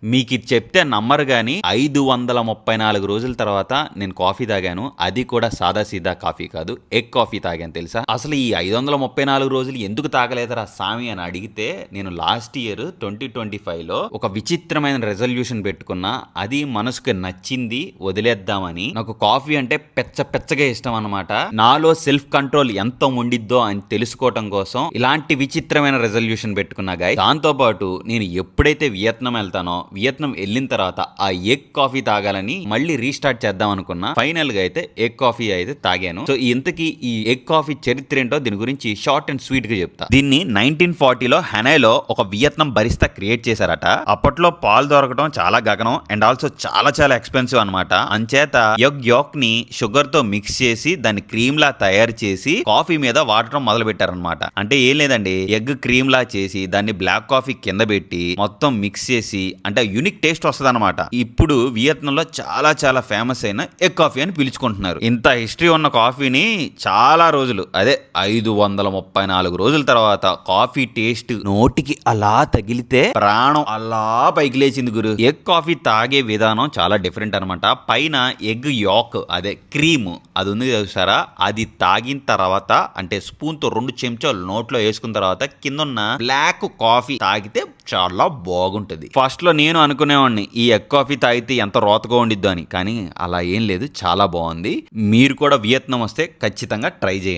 మీకు ఇది చెప్తే నమ్మరు గాని 534 రోజుల తర్వాత నేను కాఫీ తాగాను. అది కూడా సాదా సీదా కాఫీ కాదు, ఎగ్ కాఫీ తాగాను తెలుసా. అసలు ఈ 534 రోజులు ఎందుకు తాగలేదరా సామి అని అడిగితే, నేను లాస్ట్ ఇయర్ 2025లో ఒక విచిత్రమైన రెజల్యూషన్ పెట్టుకున్నా. అది మనసుకు నచ్చింది, వదిలేద్దామని. నాకు కాఫీ అంటే పెచ్చగా ఇష్టం అనమాట. నాలో సెల్ఫ్ కంట్రోల్ ఎంత ఉండిద్దో అని తెలుసుకోవటం కోసం ఇలాంటి విచిత్రమైన రెజల్యూషన్ పెట్టుకున్నా గాయ్. దాంతో పాటు నేను ఎప్పుడైతే వియత్నాం వెళ్తానో, వియత్నాం వెళ్ళిన తర్వాత ఆ ఎగ్ కాఫీ తాగాలని మళ్ళీ రీస్టార్ట్ చేద్దాం అనుకున్నా. ఫైనల్ గా అయితే ఎగ్ కాఫీ అయితే తాగాను. సో ఇంతకీ ఈ ఎగ్ కాఫీ చరిత్ర ఏంటో దీని గురించి షార్ట్ అండ్ స్వీట్ గా చెప్తా. దీన్ని 1940లో హెనాయ్లో ఒక వియత్నాం బరిస్తా క్రియేట్ చేశారట. అప్పట్లో పాలు దొరకడం చాలా గగనం అండ్ ఆల్సో చాలా ఎక్స్పెన్సివ్ అనమాట. అంచేత ఎగ్ యాక్ ని షుగర్ తో మిక్స్ చేసి దాన్ని క్రీమ్ లా తయారు చేసి కాఫీ మీద వాడటం మొదలు పెట్టారనమాట. అంటే ఏం లేదండి, ఎగ్ క్రీమ్ లా చేసి దాన్ని బ్లాక్ కాఫీ కింద పెట్టి మొత్తం మిక్స్ చేసి, అంటే యూనిక్ టేస్ట్ వస్తుంది అనమాట. ఇప్పుడు వియత్నాంలో చాలా ఫేమస్ అయిన ఎగ్ కాఫీ అని పిలుచుకుంటున్నారు. ఇంత హిస్టరీ ఉన్న కాఫీని చాలా రోజులు, అదే 534 రోజుల తర్వాత కాఫీ టేస్ట్ నోటికి అలా తగిలితే ప్రాణం అలా పైకి లేచింది గురు. ఎగ్ కాఫీ తాగే విధానం చాలా డిఫరెంట్ అనమాట. పైన ఎగ్ యాక్, అదే క్రీమ్ అది ఉంది చూసారా, అది తాగిన తర్వాత అంటే స్పూన్ తో 2 చెంచాలు నోట్లో వేసుకున్న తర్వాత కింద ఉన్న బ్లాక్ కాఫీ తాగితే చాలా బాగుంటది. ఫస్ట్ లో నేను అనుకునేవాడిని ఈ ఎగ్ కాఫీ తాగితే ఎంత రోతగా ఉండిద్దో అని, కానీ అలా ఏం లేదు, చాలా బాగుంది. మీరు కూడా వియత్నాం వస్తే ఖచ్చితంగా ట్రై చేయండి.